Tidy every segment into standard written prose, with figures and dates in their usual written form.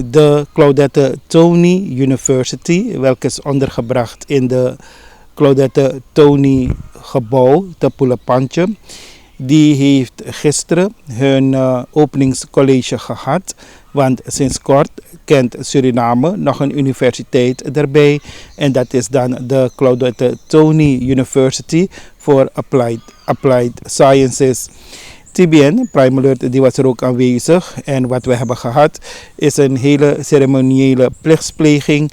De Claudette Tony University, welke is ondergebracht in de Claudette Tony gebouw te Poelepantje. Die heeft gisteren hun openingscollege gehad. Want sinds kort kent Suriname nog een universiteit erbij. En dat is dan de Claudette Tony University voor Applied Sciences. TBN, Prime Alert, die was er ook aanwezig. En wat we hebben gehad is een hele ceremoniële plichtspleging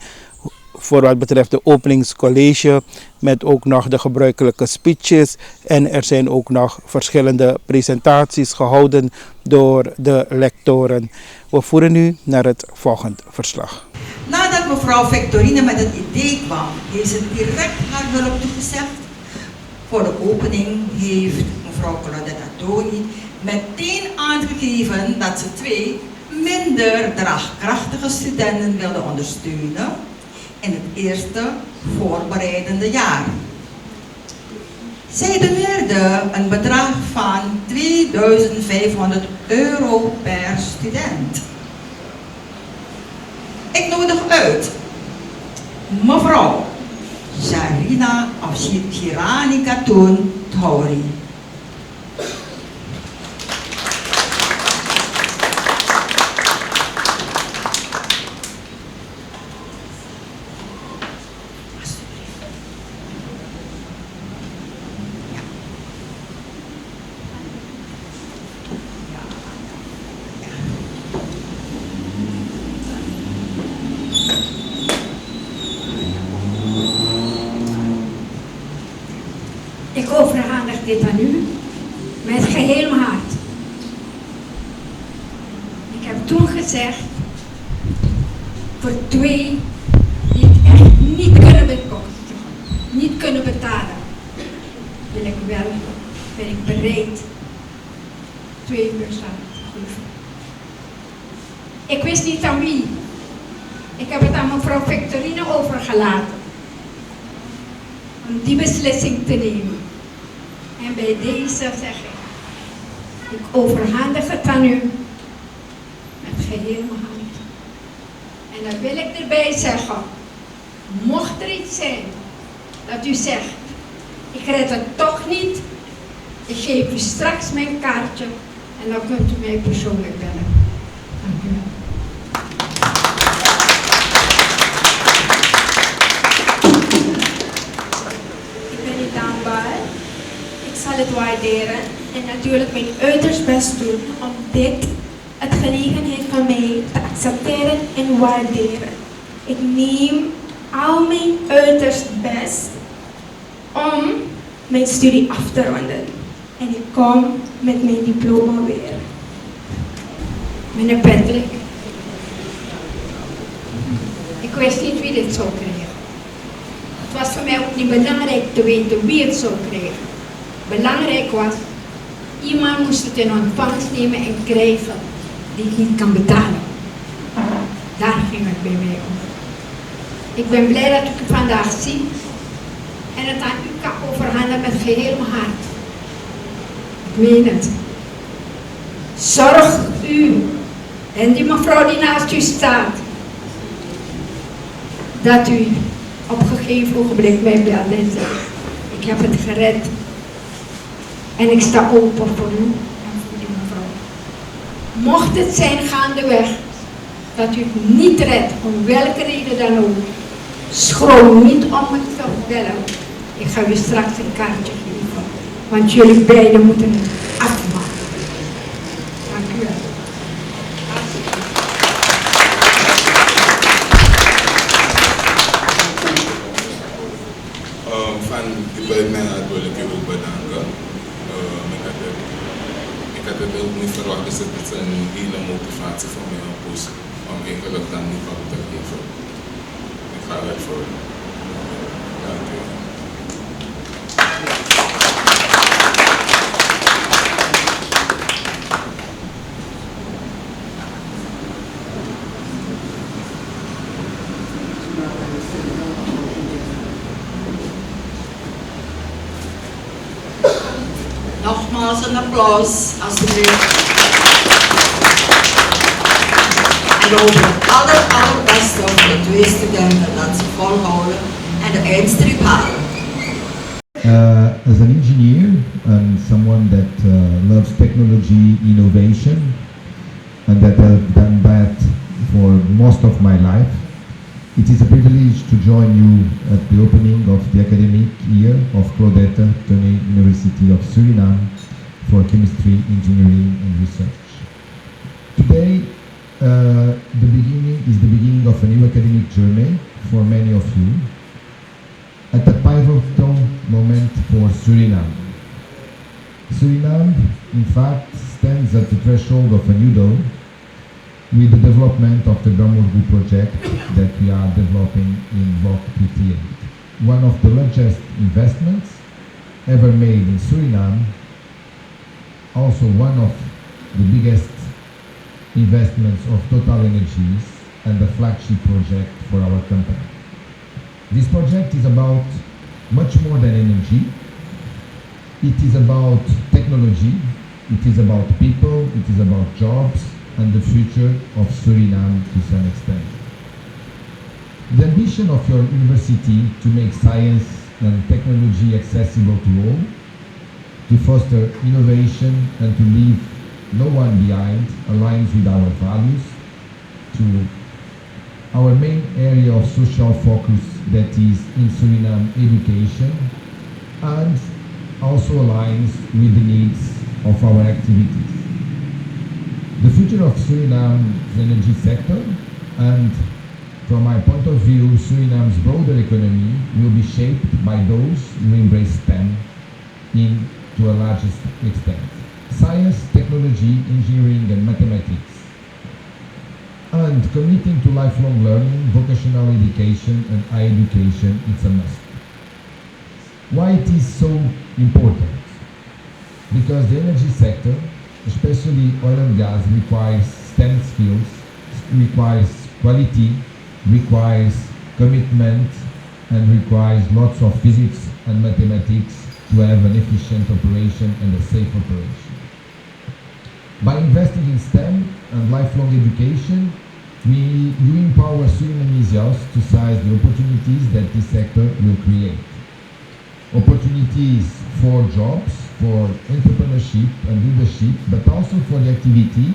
voor wat betreft de openingscollege, met ook nog de gebruikelijke speeches. En er zijn ook nog verschillende presentaties gehouden door de lectoren. We voeren nu naar het volgende verslag. Nadat mevrouw Victorine met het idee kwam, heeft ze direct haar hulp toegezegd. Voor de opening heeft mevrouw Claudette Tony meteen aangegeven dat ze 2 minder draagkrachtige studenten wilde ondersteunen in het eerste voorbereidende jaar. Zij doneerde een bedrag van €2500 per student. Ik nodig uit mevrouw Sharina of Shirani Katoen Tauri. Ik overhandig dit aan u met geheel mijn hart. Ik heb toen gezegd, voor 2 die het echt niet kunnen bekostigen, niet kunnen betalen, ben ik bereid 2 uur samen te geven. Ik wist niet aan wie. Ik heb het aan mevrouw Victorine overgelaten om die beslissing te nemen. En bij deze zeg ik overhandig het aan u met geheel mijn hand. En dan wil ik erbij zeggen, mocht er iets zijn dat u zegt, ik red het toch niet, ik geef u straks mijn kaartje en dan kunt u mij persoonlijk bellen. Dank u wel. Ik zal het waarderen en natuurlijk mijn uiterst best doen om dit, het gelegenheid van mij, te accepteren en waarderen. Ik neem al mijn uiterst best om mijn studie af te ronden. En ik kom met mijn diploma weer. Meneer Patrick, ik wist niet wie dit zou krijgen. Het was voor mij ook niet belangrijk te weten wie het zou krijgen. Belangrijk was, iemand moest het in ontvangst nemen en krijgen die het niet kan betalen. Daar ging het bij mij om. Ik ben blij dat ik u vandaag zie en het aan u kan overhandigen met geheel mijn hart. Ik meen het. Zorg u en die mevrouw die naast u staat, dat u op een gegeven ogenblik mij belt en zegt, ik heb het gered. En ik sta open voor u en voor die mevrouw. Mocht het zijn gaandeweg dat u het niet redt, om welke reden dan ook, schroom niet om het te bellen. Ik ga u straks een kaartje geven, want jullie beiden moeten het afmaken. Dank u wel. Van de buitenlandse wil ik u ook bedanken. Ik had het ook niet verwacht, dus het is een hele motivatie voor mij om eigenlijk dan niet wat te geven. Ik ga ervoor. Dank u. Nogmaals een applaus, alsjeblieft. En geloven het allerbeste voor de twee studenten dat ze volhouden en de eindstreep halen. As an engineer and someone that loves technology, innovation, and that have done that for most of my life, it is a privilege to join you at the opening of the academic year of Claudette Tony University of Suriname for Chemistry, Engineering and Research. Today, the beginning of a new academic journey for many of you, at a pivotal moment for Suriname. Suriname, in fact, stands at the threshold of a new dawn with the development of the Bramurgu project that we are developing in Block 58. One of the largest investments ever made in Suriname, also one of the biggest investments of Total Energies and the flagship project for our company. This project is about much more than energy. It is about technology, it is about people, it is about jobs and the future of Suriname to some extent. The ambition of your university to make science and technology accessible to all, to foster innovation and to leave no one behind aligns with our values, to our main area of social focus that is in Suriname education, and also aligns with the needs of our activities. The future of Suriname's energy sector and, from my point of view, Suriname's broader economy will be shaped by those who embrace STEM to a large extent. Science, technology, engineering and mathematics. And committing to lifelong learning, vocational education and higher education is a must. Why it is so important? Because the energy sector, especially oil and gas, requires STEM skills, requires quality, requires commitment, and requires lots of physics and mathematics to have an efficient operation and a safe operation. By investing in STEM and lifelong education, you empower Surinamese youth to seize the opportunities that this sector will create. Opportunities for jobs, for entrepreneurship and leadership, but also for the activity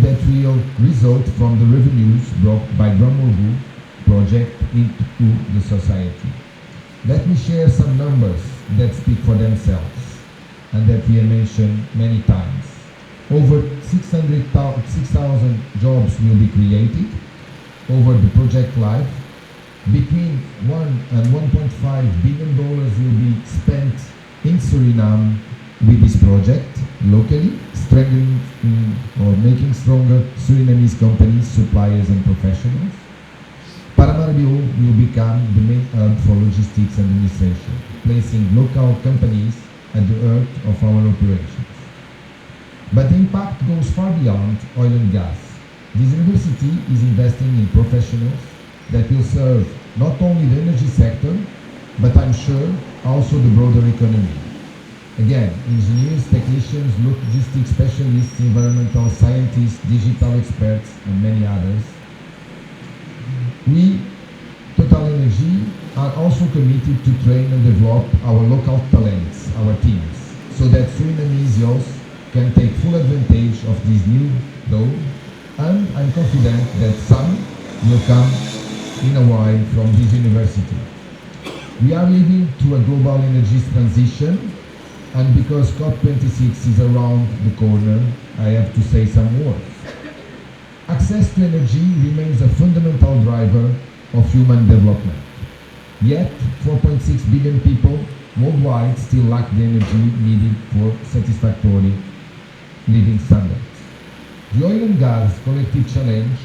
that will result from the revenues brought by Bramurgu project into the society. Let me share some numbers that speak for themselves and that we have mentioned many times. Over 6,000 jobs will be created over the project life. Between $1 and $1.5 billion will be spent in Suriname with this project locally, strengthening or making stronger Surinamese companies, suppliers and professionals. Paramaribo will become the main hub for logistics and administration, placing local companies at the heart of our operations. But the impact goes far beyond oil and gas. This university is investing in professionals that will serve not only the energy sector, but I'm sure also the broader economy. Again, engineers, technicians, logistics specialists, environmental scientists, digital experts, and many others. We, Total Energy, are also committed to train and develop our local talents, our teams, so that Surinamese youth can take full advantage of this new law, and I'm confident that some will come in a while from this university. We are living through a global energy transition, and because COP26 is around the corner, I have to say some words. Access to energy remains a fundamental driver of human development. Yet, 4.6 billion people worldwide still lack the energy needed for satisfactory living standards. The oil and gas collective challenge,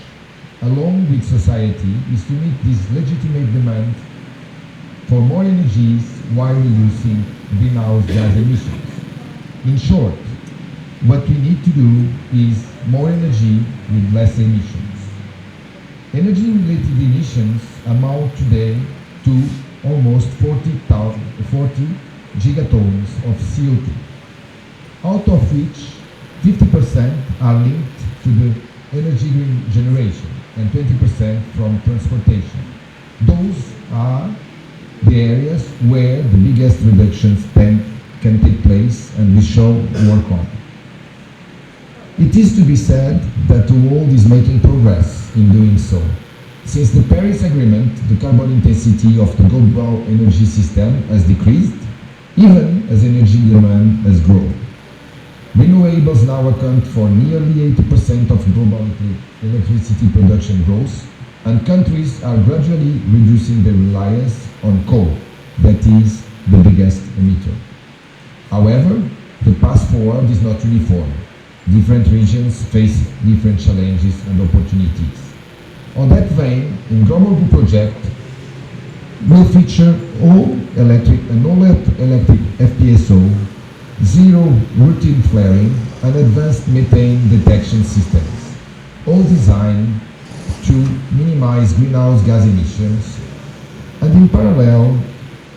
along with society, is to meet this legitimate demand for more energies while reducing greenhouse gas emissions. In short, what we need to do is more energy with less emissions. Energy-related emissions amount today to almost 40 gigatons of CO2, out of which 50% are linked to the energy generation, and 20% from transportation. Those are the areas where the biggest reductions can take place and we shall work on. It is to be said that the world is making progress in doing so. Since the Paris Agreement, the carbon intensity of the global energy system has decreased, even as energy demand has grown. Renewables now account for nearly 80% of global electricity production growth, and countries are gradually reducing their reliance on coal, that is the biggest emitter. However, the path forward is not uniform. Different regions face different challenges and opportunities. On that vein, in Gromorgu project, will feature all electric FPSO, zero routine flaring, and advanced methane detection systems, all designed to minimize greenhouse gas emissions. And in parallel,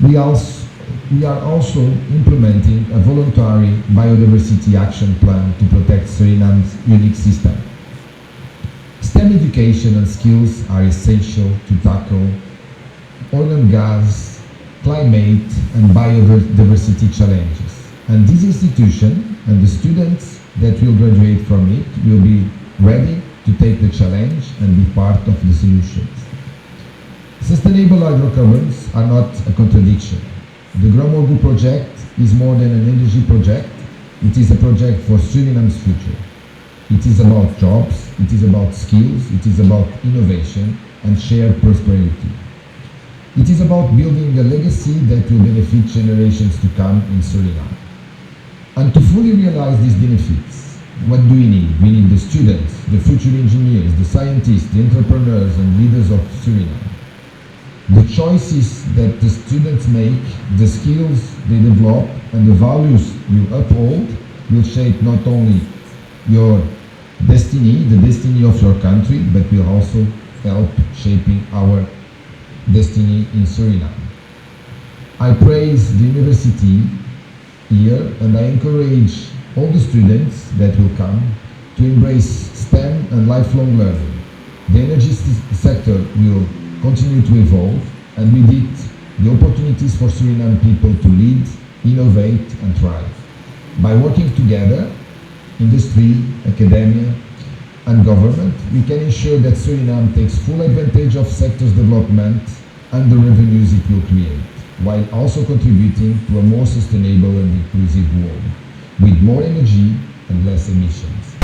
we are also implementing a voluntary biodiversity action plan to protect Suriname's unique system. STEM education and skills are essential to tackle oil and gas, climate, and biodiversity challenges. And this institution and the students that will graduate from it will be ready to take the challenge and be part of the solutions. Sustainable hydrocarbons are not a contradiction. The Gromorgu project is more than an energy project. It is a project for Suriname's future. It is about jobs, it is about skills, it is about innovation and shared prosperity. It is about building a legacy that will benefit generations to come in Suriname. And to fully realize these benefits, what do we need? We need the students, the future engineers, the scientists, the entrepreneurs and leaders of Suriname. The choices that the students make, the skills they develop, and the values you uphold will shape not only your destiny, the destiny of your country, but will also help shaping our destiny in Suriname. I praise the university here and I encourage all the students that will come to embrace STEM and lifelong learning. The energy sector will continue to evolve, and with it, the opportunities for Suriname people to lead, innovate, and thrive. By working together, industry, academia, and government, we can ensure that Suriname takes full advantage of sector's development and the revenues it will create, while also contributing to a more sustainable and inclusive world, with more energy and less emissions.